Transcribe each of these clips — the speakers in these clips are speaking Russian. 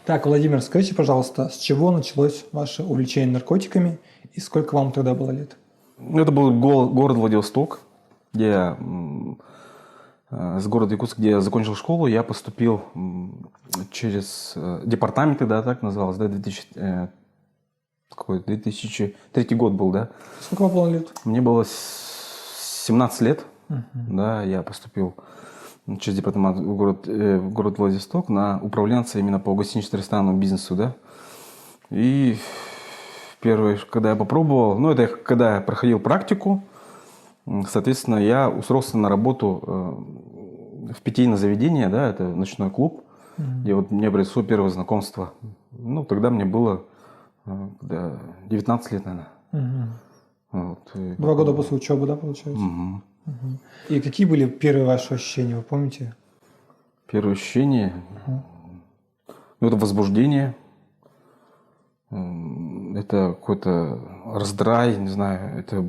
Так, Владимир, скажите, пожалуйста, с чего началось ваше увлечение наркотиками и сколько вам тогда было лет? Ну, это был город Владивосток, где я, с города Якутск, где я закончил школу. Я поступил через департамент, тогда так называлось, да, 2003 год был, да. Сколько вам было лет? Мне было 17 лет, да, я поступил через департамент в город Владивосток на управленца именно по гостинично-ресторанному бизнесу, да. И первое, когда я попробовал, ну, это когда я проходил практику, соответственно, я устроился на работу в питейное заведение, да, это ночной клуб, где вот мне произошло первое знакомство. Ну, тогда мне было 19 лет, наверное. Вот. 2 года после учебы, да, получается? И какие были первые ваши ощущения, вы помните? Первое ощущение, ну, это возбуждение, это какой-то раздрай, не знаю, это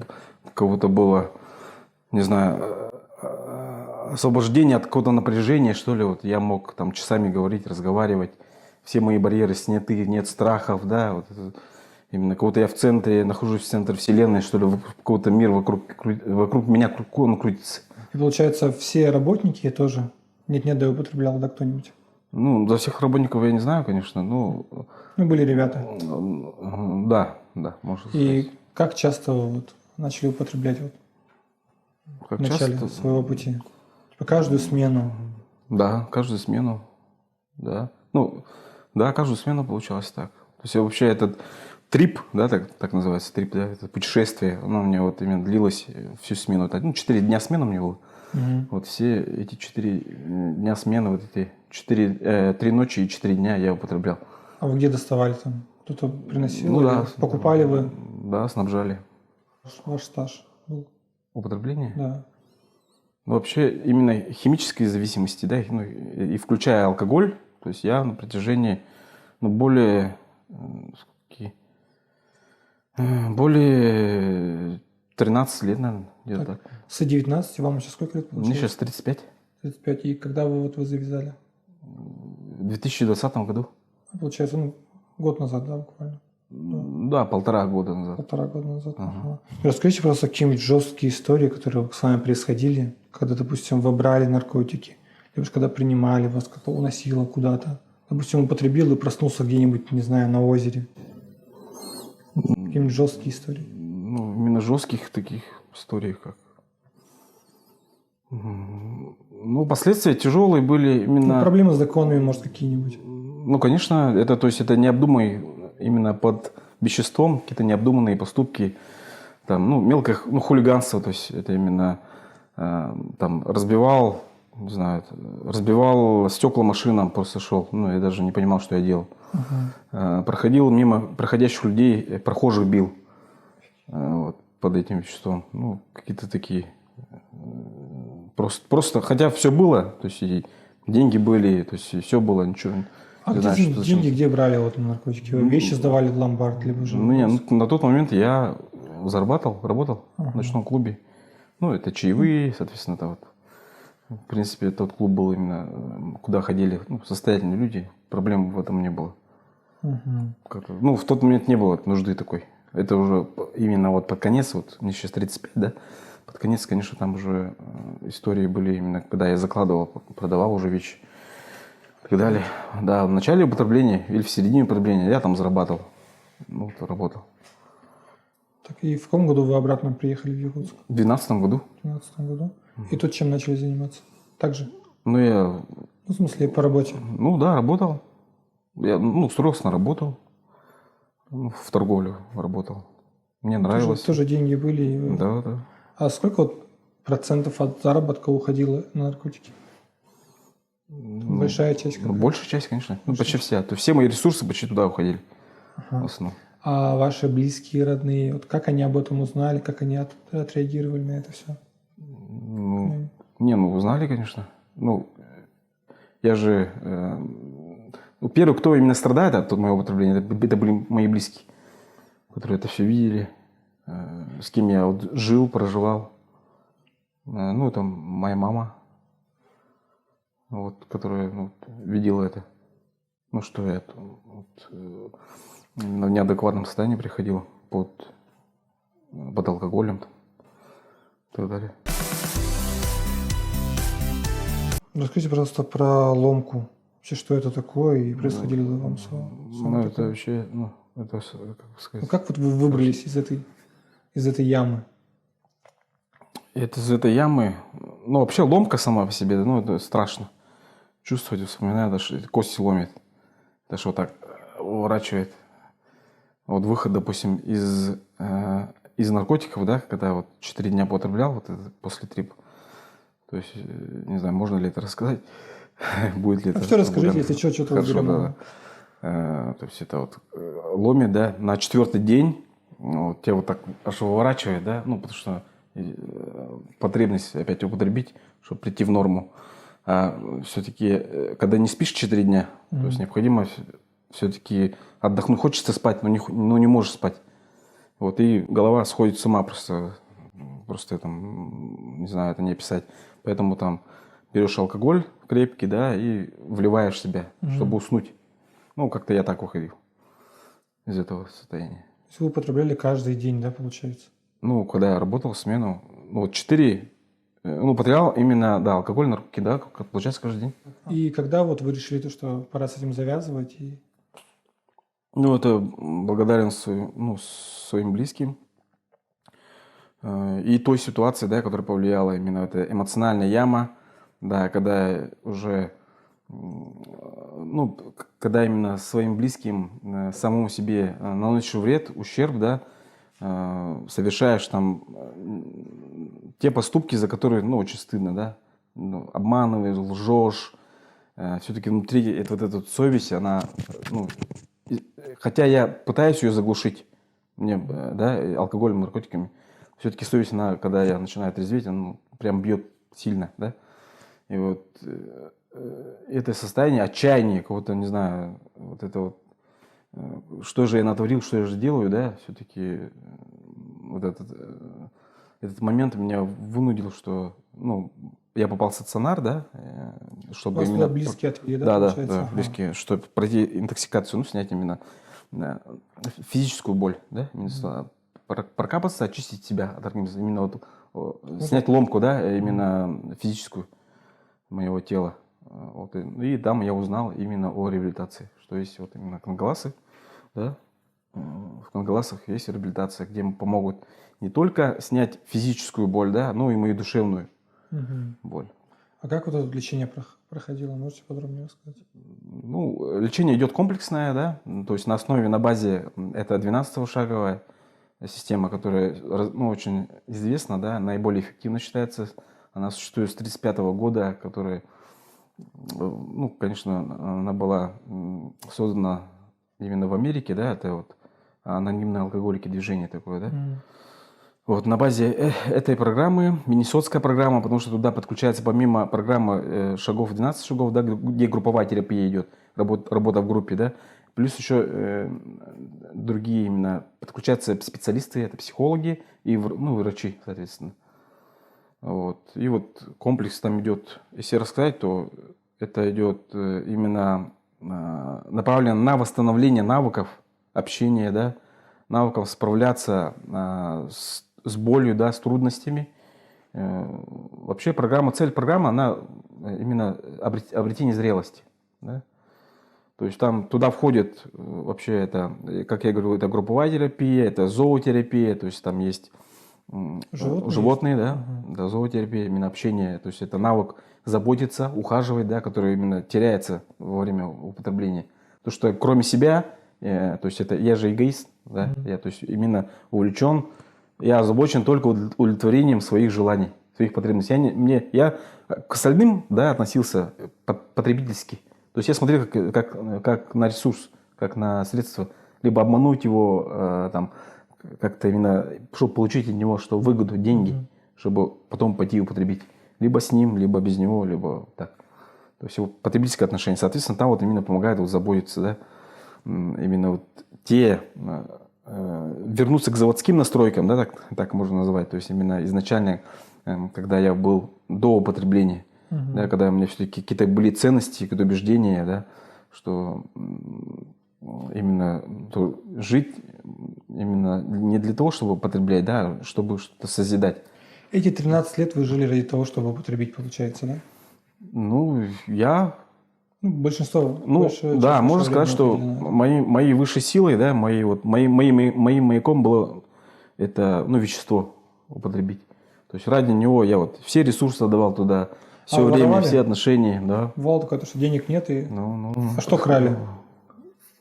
кого-то было, не знаю, освобождение от какого-то напряжения, что ли. Вот я мог там часами говорить, разговаривать, все мои барьеры сняты, нет страхов, да, вот это, именно кого-то я в центре, нахожусь в центре вселенной, что ли, какой-то мир вокруг меня он крутится. И получается, все работники тоже нет-нет, да и употреблял, да, кто-нибудь? Ну, за всех работников я не знаю, конечно, но... Ну, были ребята. Да, можно сказать. И как часто вы вот начали употреблять вот Как в начале часто? своего пути? Типа каждую смену? Да, каждую смену, да. Ну, да, каждую смену получалось так. То есть вообще этот трип, да, так называется, трип, да, это путешествие, оно у меня вот именно длилось всю смену. Ну, 4 дня смены у меня было. Вот все эти 4 дня смены, вот эти 3 ночи и 4 дня я употреблял. А вы где доставали там? Кто-то приносил? Ну или да. Покупали вы? Да, снабжали. Ваш стаж был? Употребление? Да. Вообще именно химической зависимости, да, ну, и включая алкоголь, то есть я на протяжении, ну, более 13 лет, наверное, где-то так. С 19 вам сейчас сколько лет получается? Мне сейчас 35. 35. И когда вы завязали? В 2020 году. Получается, ну, год назад, да, буквально? Да, 1,5 года назад. 1,5 года назад. Ага. Расскажите, пожалуйста, какие-нибудь жесткие истории, которые с вами происходили, когда, допустим, вы брали наркотики, либо когда принимали, вас как-то уносило куда-то. Допустим, употребил и проснулся где-нибудь, не знаю, на озере. Какие-нибудь жесткие истории. Ну, именно жестких таких историй, как... Ну, последствия тяжелые были именно... Ну, проблемы с законами, может, какие-нибудь. Ну, конечно, это необдуманный именно под веществом, какие-то необдуманные поступки, там, ну, мелкое, ну, хулиганство, то есть это именно там разбивал, не знаю, разбивал стекла машинам, просто шел, ну, я даже не понимал, что я делал. Проходил мимо проходящих людей, прохожих бил вот, под этим веществом, ну, какие-то такие, просто, хотя все было, то есть и деньги были, то есть и все было, ничего. А где деньги где брали вот на наркотики? Вы вещи сдавали в ломбард, либо же... Ну, на тот момент я работал в ночном клубе. Ну, это чаевые, соответственно, это вот. В принципе, тот клуб был именно, куда ходили, ну, состоятельные люди. Проблем в этом не было. Ну, в тот момент не было нужды такой. Это уже именно вот под конец, вот мне сейчас 35, да, под конец, конечно, там уже истории были именно, когда я закладывал, продавал уже вещи. И так далее. Да, в начале употребления или в середине употребления я там зарабатывал. Ну, вот, работал. Так, и в каком году вы обратно приехали в Якутск? В 2012 году. В 2012 году. И тут чем начали заниматься? Так же? Ну, я... Ну, в смысле, по работе? Ну, да, работал. Я, ну, устроился на работу. В торговлю работал. Мне нравилось. Тоже деньги были? И вы... Да, да. А сколько вот процентов от заработка уходило на наркотики? Большая часть? Ну, большая часть, конечно. Ну, почти вся. То есть все мои ресурсы почти туда уходили. В основном. А ваши близкие, родные, вот как они об этом узнали, как они отреагировали на это все? Ну, узнали, конечно. Ну, я же... Ну, первый, кто именно страдает от моего употребления, это были мои близкие, которые это все видели, с кем я вот жил, проживал. Ну, это моя мама, вот, которая, ну, видела это. Ну, что я в неадекватном состоянии приходил под алкоголем там, и так далее. Расскажите, пожалуйста, про ломку. Вообще, что это такое и происходило ли вам с вами Это такое? вообще, это, как сказать, Как вот вы выбрались из этой ямы? это из этой ямы, вообще ломка сама по себе, это страшно. Чувствовать, вспоминаю, даже кости ломит. Даже вот так выворачивает. Вот выход, допустим, из наркотиков, да, когда вот 4 дня потреблял, вот это после трипа. То есть, не знаю, можно ли это рассказать, будет ли это. Все расскажите, если что-то Хорошо, выберем. да. То есть это вот ломит, да, на 4-й день вот, тебя вот так аж выворачивает, да, потому что потребность опять употребить, чтобы прийти в норму. А все-таки, когда не спишь 4 дня, то есть необходимо все-таки отдохнуть. Хочется спать, но не можешь спать. Вот, и голова сходит с ума просто. Просто там, не знаю, это не описать. Поэтому там берешь алкоголь крепкий, да, и вливаешь в себя, чтобы уснуть. Как-то я так выходил из этого состояния. То есть вы употребляли каждый день, да, получается? Когда я работал в смену, 4, употреблял именно, да, алкоголь, наркотики, да, получается, каждый день. И когда вот вы решили, что пора с этим завязывать? Это благодарен своим близким. И той ситуации, да, которая повлияла именно эта эмоциональная яма, да, когда уже, когда именно своим близким, самому себе наносишь вред, ущерб, да, совершаешь там те поступки, за которые, очень стыдно, да, обманываешь, лжешь, все-таки внутри вот эта вот совесть, она, хотя я пытаюсь ее заглушить, да, алкоголем, наркотиками, все-таки совесть, она, когда я начинаю трезветь, она прям бьет сильно, да, и вот это состояние отчаяния, какого-то, не знаю, вот это вот, что же я натворил, что я же делаю, да, все-таки вот этот момент меня вынудил, что, я попал в стационар, да, чтобы У вас именно... туда близкие отвели, да, получается? Да, близкие, чтобы пройти интоксикацию, снять именно физическую боль, да, именно прокапаться, очистить себя от организма, именно снять ломку, да, именно физическую моего тела. Вот, и там я узнал именно о реабилитации, что есть вот именно конголасы, да, в конголасах есть реабилитация, где помогут не только снять физическую боль, да, но и мою душевную боль. А как вот это лечение проходило? Можете подробнее рассказать? Лечение идет комплексное, да, то есть на базе это 12-шаговая система, которая, очень известна, да, наиболее эффективно считается. Она существует с 1935 года, которая, конечно, она была создана именно в Америке, да, это вот анонимные алкоголики, движение такое, да. Вот на базе этой программы, Миннесотская программа, потому что туда подключается помимо программы шагов, 12 шагов, да, где групповая терапия идет, работа в группе, да, плюс еще другие именно подключаются специалисты, это психологи и врачи, соответственно. Вот. И вот комплекс там идет, если рассказать, то это идет именно направлено на восстановление навыков общения, да, навыков справляться с болью, да, с трудностями. Вообще цель программы, она именно обретение зрелости. Да? То есть там туда входит вообще это, как я говорю, это групповая терапия, это зоотерапия, то есть там есть животные, да, зоотерапия, именно общение, то есть это навык заботиться, ухаживать, да, который именно теряется во время употребления. То, что кроме себя, то есть это я же эгоист, да, я то есть именно увлечен, я озабочен только удовлетворением своих желаний, своих потребностей. Я к остальным, да, относился потребительски. То есть я смотрел как на ресурс, как на средство, либо обмануть его, там, как-то именно, чтобы получить от него что выгоду, деньги, чтобы потом пойти употребить. Либо с ним, либо без него, либо так. То есть потребительское отношение. Соответственно, там вот именно помогает заботиться, да, именно вот вернуться к заводским настройкам, да, так можно назвать. То есть именно изначально, когда я был до употребления, да, когда у меня все-таки какие-то были ценности, какие-то убеждения, да, что именно жить именно не для того, чтобы потреблять, да, а чтобы что-то созидать. Эти 13 лет вы жили ради того, чтобы употребить, получается, да? Ну, я... Ну, большинство, Ну, большая да, часть можно вашего сказать, времени что уделено этому. моей высшей силой, да, моим маяком было это, ну, вещество употребить. То есть ради него я вот все ресурсы отдавал туда, все А время, воровали? все отношения, да. Бывало такое, то, что денег нет и... Ну, А что крали?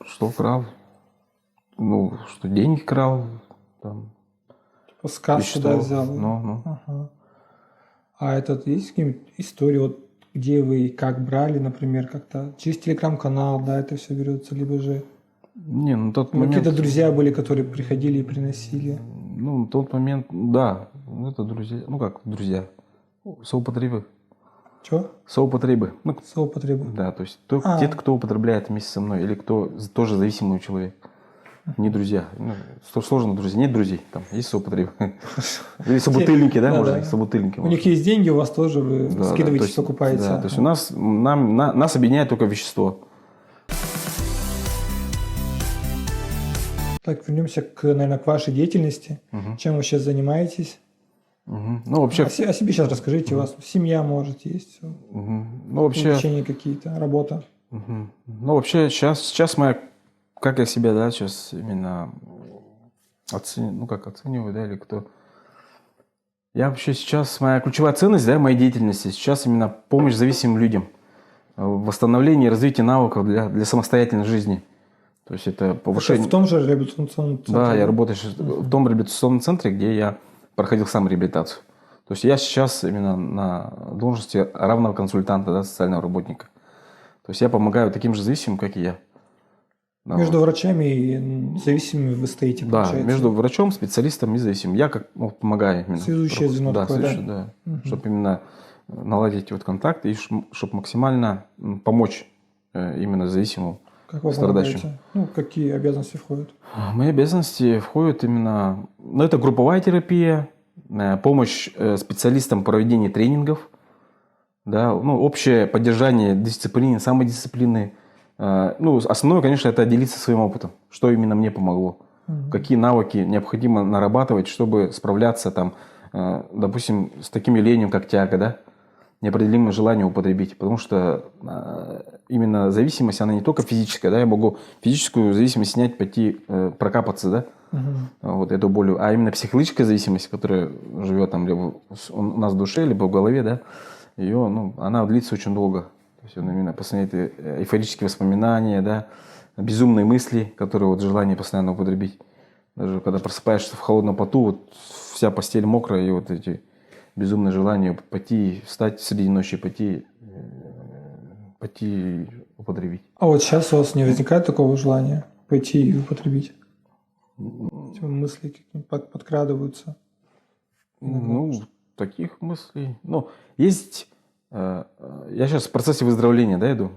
что крал? Ну, что деньги крал, там, С кассы, да, вещество. взял? Ну. Ага. А этот, есть какие-нибудь истории, вот, где вы и как брали, например, как-то через телеграм-канал, да, это все берется, либо же Не, ну тот момент... какие-то друзья были, которые приходили и приносили? Ну, на тот момент, да, ну, это друзья, ну как друзья, соупотребы. Чего? Соупотребы. Ну, Соупотребу. да, то есть А. те, кто употребляет вместе со мной, или кто тоже зависимый человек. Не друзья. Ну, сложно друзья. Нет друзей. Там есть соупотребы. Или собутыльники, да, можно? Собутыльники. У них есть деньги, у вас тоже, вы Да, скидываетесь, да, покупаете. Да, то есть у нас, нас объединяет только вещество. Так, вернемся, наверное, к вашей деятельности. Чем вы сейчас занимаетесь? Ну, вообще... О себе сейчас расскажите, у вас семья, может, есть? Ну, вообще... Увлечения какие-то, работа? Ну, вообще, сейчас моя... Как я себя, да, сейчас именно оцениваю, да, или кто... Я вообще сейчас... Моя ключевая ценность, да, моей деятельности сейчас именно помощь зависимым людям. Восстановление и развитие навыков для самостоятельной жизни. То есть это повышение... Это в том же реабилитационном центре? Да, я работаю в том реабилитационном центре, где я проходил сам реабилитацию. То есть я сейчас именно на должности равного консультанта, да, социального работника. То есть я помогаю таким же зависимым, как и я. Между врачами и зависимыми вы стоите, да, получается? Между врачом, специалистом и зависимым. Я как помогаю именно. Связующее звено да, такое, да? Чтобы именно наладить вот контакт и чтобы максимально помочь именно зависимому. Как вы помогаете? Ну, какие обязанности входят? Мои обязанности входят именно... Ну, это групповая терапия, помощь специалистам в проведении тренингов, да, ну, общее поддержание дисциплины, самодисциплины. Ну, основное, конечно, это делиться своим опытом, что именно мне помогло, какие навыки необходимо нарабатывать, чтобы справляться, там, допустим, с таким явлением, как тяга, да, неопределимое желание употребить, потому что именно зависимость, она не только физическая, да, я могу физическую зависимость снять, пойти прокапаться, да, вот эту боль, а именно психологическая зависимость, которая живет там либо у нас в душе, либо в голове, да, ее, ну, она длится очень долго, то есть именно постоянно эйфорические воспоминания, да, безумные мысли, которые вот желание постоянно употребить, даже когда просыпаешься в холодном поту, вот вся постель мокрая и вот эти безумное желание пойти, встать среди ночи, пойти употребить. А вот сейчас у вас не возникает такого желания пойти и употребить? Эти мысли какие-нибудь подкрадываются? Ну, таких мыслей... Ну, есть... Я сейчас в процессе выздоровления, да, иду.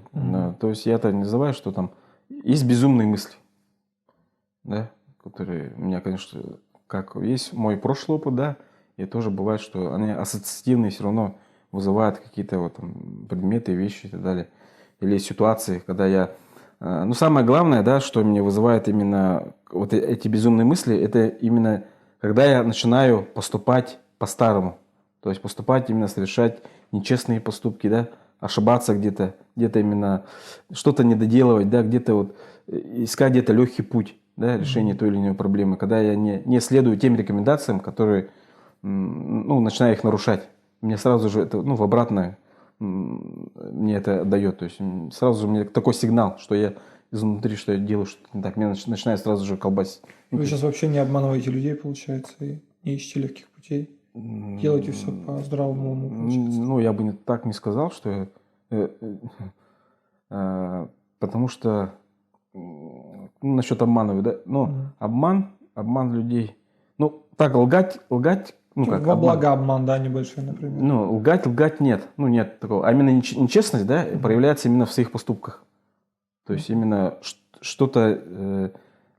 То есть я это не называю, что там... Есть безумные мысли, да, которые у меня, конечно, как есть мой прошлый опыт, да, и тоже бывает, что они ассоциативные все равно вызывают какие-то вот там предметы, вещи и так далее. Или ситуации, когда я... Ну, самое главное, да, что меня вызывает именно вот эти безумные мысли, это именно когда я начинаю поступать по-старому. То есть поступать именно, совершать нечестные поступки, да, ошибаться где-то именно что-то недоделывать, да, где-то вот искать где-то легкий путь, да, решения той или иной проблемы. Когда я не следую тем рекомендациям, которые... Ну, начинаю их нарушать. Мне сразу же это, ну, в обратное мне это дает. То есть сразу же мне такой сигнал, что я изнутри, что я делаю что-то не так. Меня начинает сразу же колбасить. Вы сейчас вообще не обманываете людей, получается, и не ищете легких путей? Делаете все по здравому уму, получается? Ну, я бы так не сказал, что... Потому что... насчет обманывать, да? Ну, обман людей... Ну, так, лгать... Ну, как, во благо обман, да, небольшой, например. Ну, лгать нет. Ну, нет такого. А именно нечестность, да, проявляется именно в своих поступках. То есть именно что-то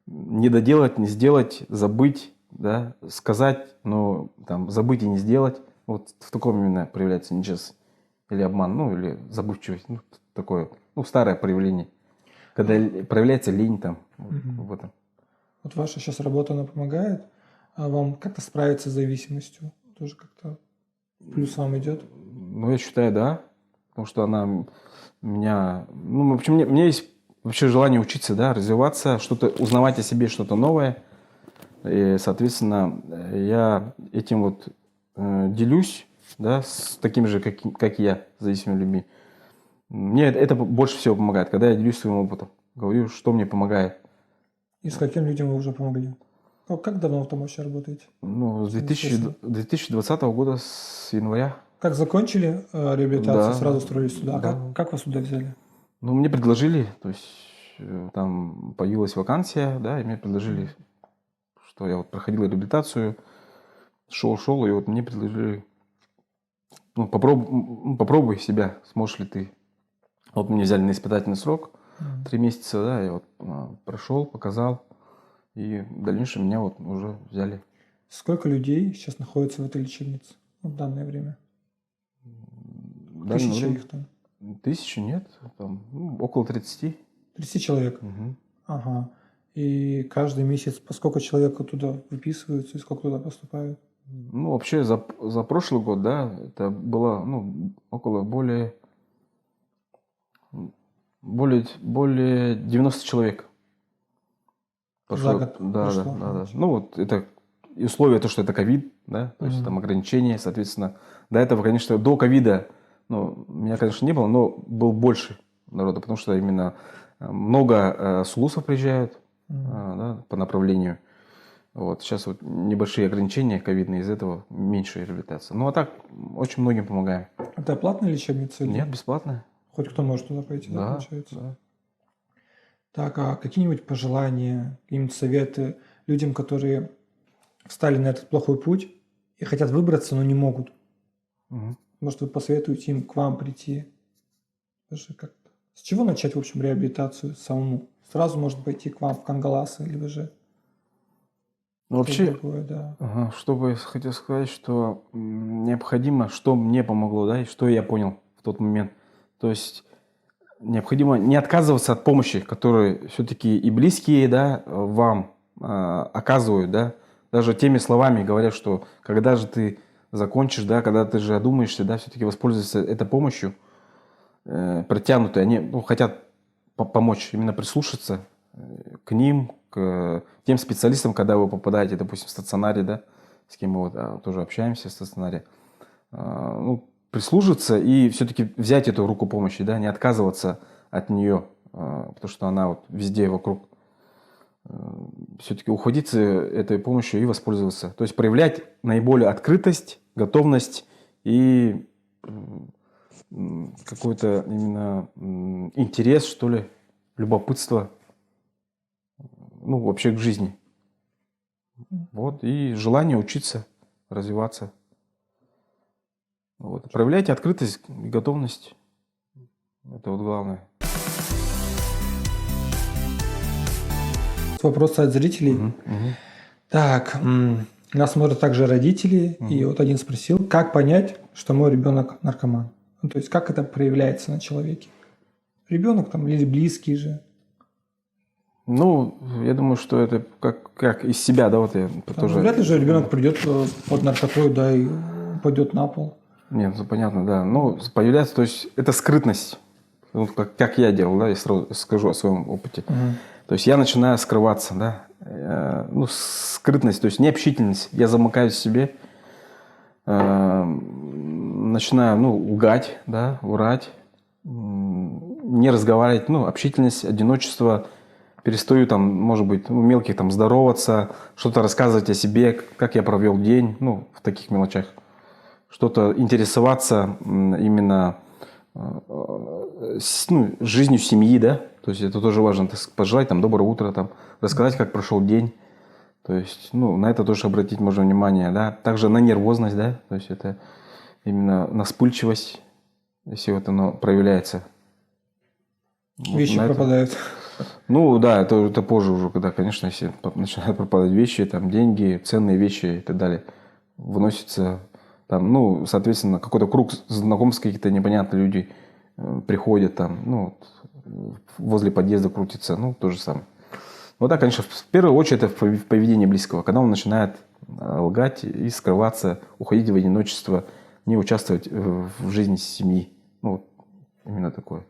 не доделать, не сделать, забыть, да, сказать, но там забыть и не сделать. Вот в таком именно проявляется нечестность. Или обман, ну, или забывчивость. Ну, такое, ну, старое проявление. когда проявляется лень там, в этом. Вот ваша сейчас работа, она помогает вам как-то справиться с зависимостью? Тоже как-то плюс вам идет? Ну, я считаю, да. Потому что она меня... Ну, в общем, у меня есть вообще желание учиться, да, развиваться, что-то, узнавать о себе что-то новое. И, соответственно, я этим вот делюсь, да, с такими же, как и я, зависимыми людьми. Мне это больше всего помогает, когда я делюсь своим опытом. Говорю, что мне помогает. И с каким людям вы уже помогли? Как давно вы там вообще работаете? Ну, с 2020 года, с января. Как закончили реабилитацию, Да. сразу устроились сюда? А Да. как вас сюда взяли? Ну, мне предложили, то есть там появилась вакансия, да, и мне предложили, что я вот проходил реабилитацию, шел, и вот мне предложили, ну, попробуй себя, сможешь ли ты. Вот меня взяли на испытательный срок, 3 месяца, да, я вот прошел, показал, и в дальнейшем меня вот уже взяли. Сколько людей сейчас находится в этой лечебнице в данное время? Да, Тысяча ну, их там? 1000 нет, там около 30. 30 человек? Мгм. Ага. И каждый месяц по сколько человек туда выписываются и сколько туда поступают? Ну, вообще за прошлый год, да, это было, ну, более 90 человек. За год Да, пришло, да. значит. Ну, вот это и условие, то, что это ковид, да, то есть там ограничения, соответственно. До этого, конечно, до ковида, ну, меня, конечно, не было, но был больше народа, потому что именно много сулусов приезжают да, по направлению. Вот, сейчас вот небольшие ограничения ковидные, из этого меньше реабилитация. Ну, а так, очень многим помогаем. Это платная лечебница? Или Нет, бесплатно. хоть кто может туда пойти, да, получается? Да. Так, а какие-нибудь пожелания, какие-нибудь советы людям, которые встали на этот плохой путь и хотят выбраться, но не могут? Мгм. Может, вы посоветуете им к вам прийти? Даже как-то. С чего начать, в общем, реабилитацию самому? Сразу, может, пойти к вам в Кангаласы, либо же Ну, вообще, другое, да. ага, что бы я хотел сказать, что необходимо, что мне помогло, да, и что я понял в тот момент. То есть необходимо не отказываться от помощи, которую все-таки и близкие, да, вам оказывают, да. Даже теми словами говорят, что когда же ты закончишь, да, когда ты же одумаешься, да, все-таки воспользоваться этой помощью протянутой, они хотят помочь, именно прислушаться к ним, к тем специалистам, когда вы попадаете, допустим, в стационаре, да, с кем мы вот, тоже общаемся в стационаре, ну, прислушаться и все-таки взять эту руку помощи, да, не отказываться от нее, потому что она вот везде вокруг. Все-таки ухватиться этой помощью и воспользоваться. То есть проявлять наиболее открытость, готовность и какой-то именно интерес, что ли, любопытство, ну, вообще к жизни. Вот, и желание учиться, развиваться. Вот. Проявляйте открытость и готовность. Это вот главное. Вопросы от зрителей. Так, нас смотрят также родители, и вот один спросил, как понять, что мой ребенок наркоман? Ну, то есть, как это проявляется на человеке? Ребенок там или близкий же? Ну, я думаю, что это как из себя, да, вот я тоже... Вряд ли же ребенок придет под наркотой, да, и упадет на пол. Нет, ну, понятно, да. Ну, появляется, то есть это скрытность. Ну, как я делал, да, я сразу скажу о своем опыте. То есть я начинаю скрываться, да. Ну, скрытность, то есть необщительность. Я замыкаюсь в себе, начинаю, ну, лгать, да, врать, не разговаривать, ну, общительность, одиночество. Перестаю там, может быть, мелких там здороваться, что-то рассказывать о себе, как я провел день, ну, в таких мелочах. Что-то интересоваться именно жизнью семьи, да, то есть это тоже важно, пожелать там доброе утро, там, рассказать, как прошел день, то есть, ну, на это тоже обратить можно внимание, да, также на нервозность, да, то есть это именно на вспыльчивость, если вот оно проявляется. Вещи пропадают. Ну, да, это позже уже, когда, конечно, если начинают пропадать вещи, там, деньги, ценные вещи и так далее, выносятся там, ну, соответственно, какой-то круг знакомств, какие-то непонятные люди приходят там, ну, возле подъезда крутится, ну, то же самое. Вот так, конечно, в первую очередь это в поведении близкого, когда он начинает лгать и скрываться, уходить в одиночество, не участвовать в жизни семьи. Ну, вот именно такое.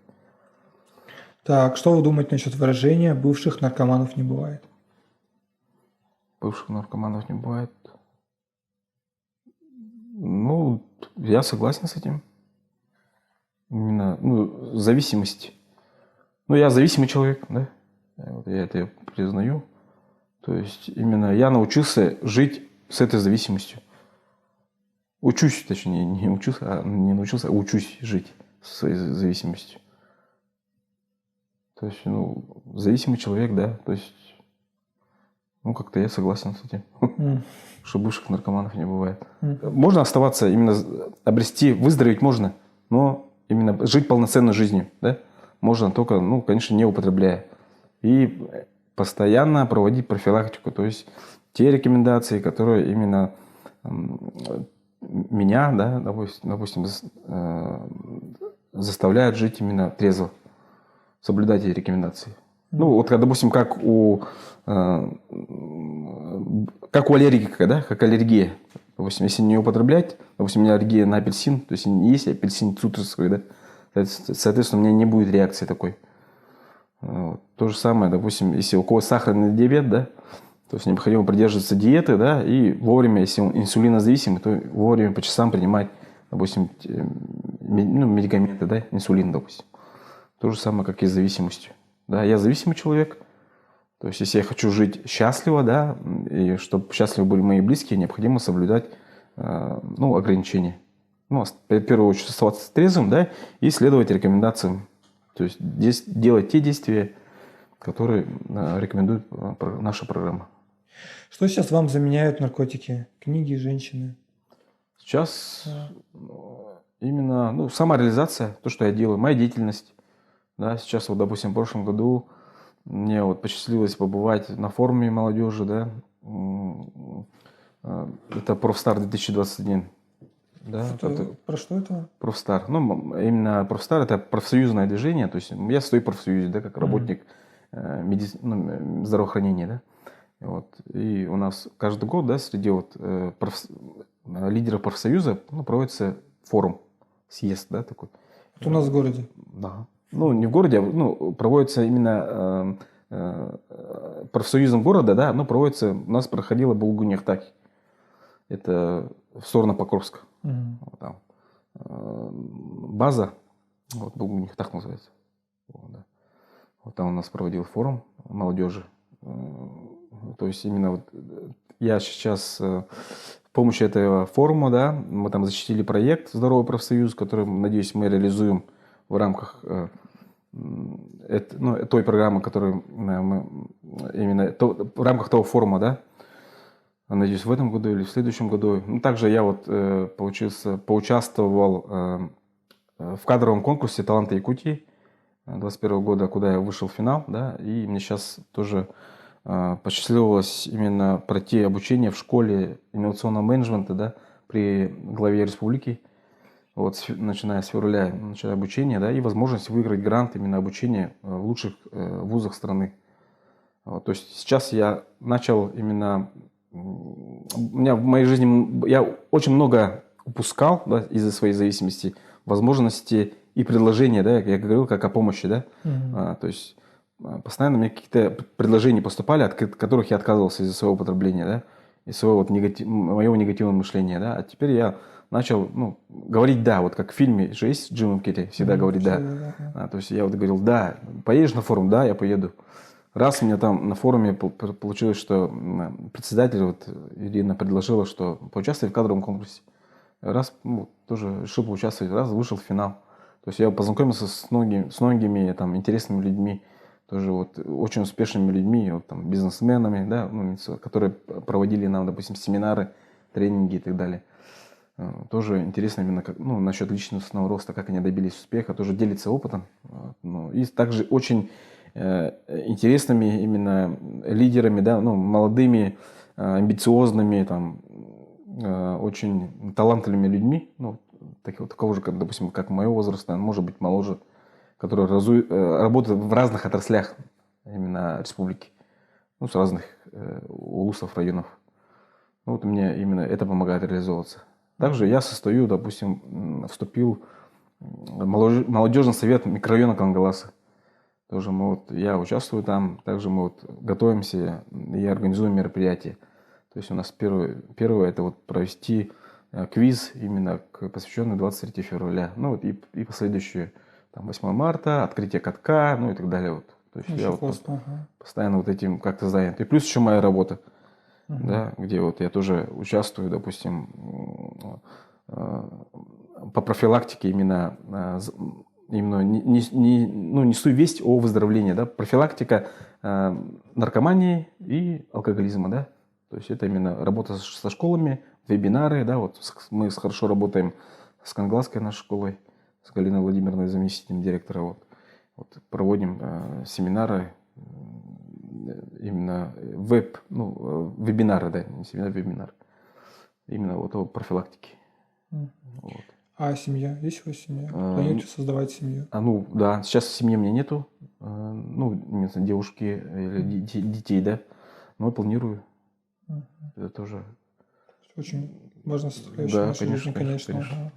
Так, что вы думаете насчет выражения «бывших наркоманов не бывает»? Бывших наркоманов не бывает. Ну, я согласен с этим. Именно, ну, зависимость. Ну, я зависимый человек, да. Я это признаю. То есть, именно я научился жить с этой зависимостью. Учусь, точнее, не учусь, а не научился, а учусь жить со своей зависимостью. То есть, ну, зависимый человек, да. То есть, ну, как-то я согласен с этим. Что бывших наркоманов не бывает. Можно оставаться, именно обрести, выздороветь можно, но именно жить полноценной жизнью, да, можно только, ну, конечно, не употребляя. И постоянно проводить профилактику, то есть те рекомендации, которые именно меня, да, допустим, заставляют жить именно трезво, соблюдать эти рекомендации. Ну, вот, допустим, как у аллергика, да, как аллергия. Допустим, если не употреблять, допустим, у меня аллергия на апельсин, то есть есть апельсин цитрусовый, да, соответственно, у меня не будет реакции такой. Вот. То же самое, допустим, если у кого сахарный диабет, да, то есть необходимо придерживаться диеты, да, и вовремя, если он инсулинозависимый, то вовремя по часам принимать, допустим, медикаменты, да, инсулин, допустим. То же самое, как и с зависимостью. Да, я зависимый человек. То есть, если я хочу жить счастливо, да, и чтобы счастливы были мои близкие, необходимо соблюдать, ну, ограничения. Ну, в первую очередь, оставаться трезвым, да, и следовать рекомендациям. То есть, делать те действия, которые рекомендует наша программа. Что сейчас вам заменяют наркотики? Книги, женщины? Сейчас именно, ну, самореализация, то, что я делаю, моя деятельность. Да, сейчас, вот, допустим, в прошлом году мне вот посчастливилось побывать на форуме молодежи, да, это Профстар 2021. Да, Про что это? Профстар. Ну, именно Профстар – это профсоюзное движение, то есть я стою в профсоюзе, да, как работник здравоохранения, да. Вот. И у нас каждый год, да, среди вот лидеров профсоюза, ну, проводится форум, съезд, да, такой. Это у нас в городе? Да. Ну, не в городе, а, ну, проводится именно профсоюзом города, да, но проводится, у нас проходило Булгуньяхтахи. Это в сторону Покровска. Вот там. База, вот Булгуньяхтах называется. Вот, да. Вот там у нас проводил форум молодежи. То есть именно вот я сейчас с помощью этого форума, да, мы там защитили проект «Здоровый профсоюз», который, надеюсь, мы реализуем в рамках той программы, которую мы именно в рамках того форума, да, надеюсь, в этом году или в следующем году. Ну, также я вот поучаствовал в кадровом конкурсе «Таланты Якутии» 2021 года, куда я вышел в финал, да, и мне сейчас тоже посчастливилось именно пройти обучение в школе инновационного менеджмента, да, при главе республики. Вот, начиная с февраля, начиная обучение, да, и возможность выиграть грант именно обучения в лучших вузах страны. Вот, то есть сейчас я начал именно... У меня в моей жизни... Я очень много упускал, да, из-за своей зависимости, возможности и предложения, да, я говорил как о помощи, да. То есть постоянно мне какие-то предложения поступали, от которых я отказывался из-за своего употребления, да, из своего вот моего негативного мышления, да. А теперь я начал, ну, говорить «да», вот как в фильме же есть Джим Керри, всегда говорит «да». То есть я вот говорил «да», поедешь на форум? Да, я поеду. Раз у меня там на форуме получилось, что председатель вот Ирина предложила, что поучаствовать в кадровом конкурсе. Раз, ну, тоже решил поучаствовать, раз вышел в финал. То есть я познакомился с многими там интересными людьми, тоже вот очень успешными людьми, вот, там, бизнесменами, да, ну, которые проводили нам, допустим, семинары, тренинги и так далее. Тоже интересно именно как, ну, насчет личностного роста, как они добились успеха, тоже делиться опытом. Ну, и также очень интересными именно лидерами, да, ну, молодыми, амбициозными, там, очень талантливыми людьми, ну, такого же, как, допустим, как моего возраста, может быть, моложе, которые работают в разных отраслях именно республики, ну, с разных улусов, районов. Ну, вот мне именно это помогает реализовываться. Также я состою, допустим, вступил в молодежный совет микрорайона Кангаласы. Тоже я участвую там, также мы готовимся и организуем мероприятия. То есть у нас первое это провести квиз именно посвященный 23 февраля. Ну вот и последующие там 8 марта, открытие катка, ну и так далее. Вот. То есть я постоянно этим как-то занят. И плюс еще моя работа, да, где я тоже участвую, допустим, по профилактике именно несу весть о выздоровлении, да, профилактика наркомании и алкоголизма, да. То есть это именно работа со школами, вебинары, да, мы хорошо работаем с Кангаласской нашей школой, с Галиной Владимировной, заместителем директора, проводим семинары, именно вебинары, да, не семинар, вебинар, именно о профилактике. Вот. А семья? Есть у вас семья? Планируете создавать семью? Да, сейчас семьи у меня нету, девушки или детей, да, но планирую. Это тоже очень важная составляющая нашей жизни, конечно. Конечно.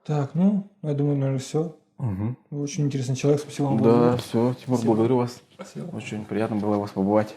Так, я думаю, наверное, все. Вы очень интересный человек, спасибо вам. Да, все, Тимур, благодарю вас. Спасибо. Очень приятно было вас побывать.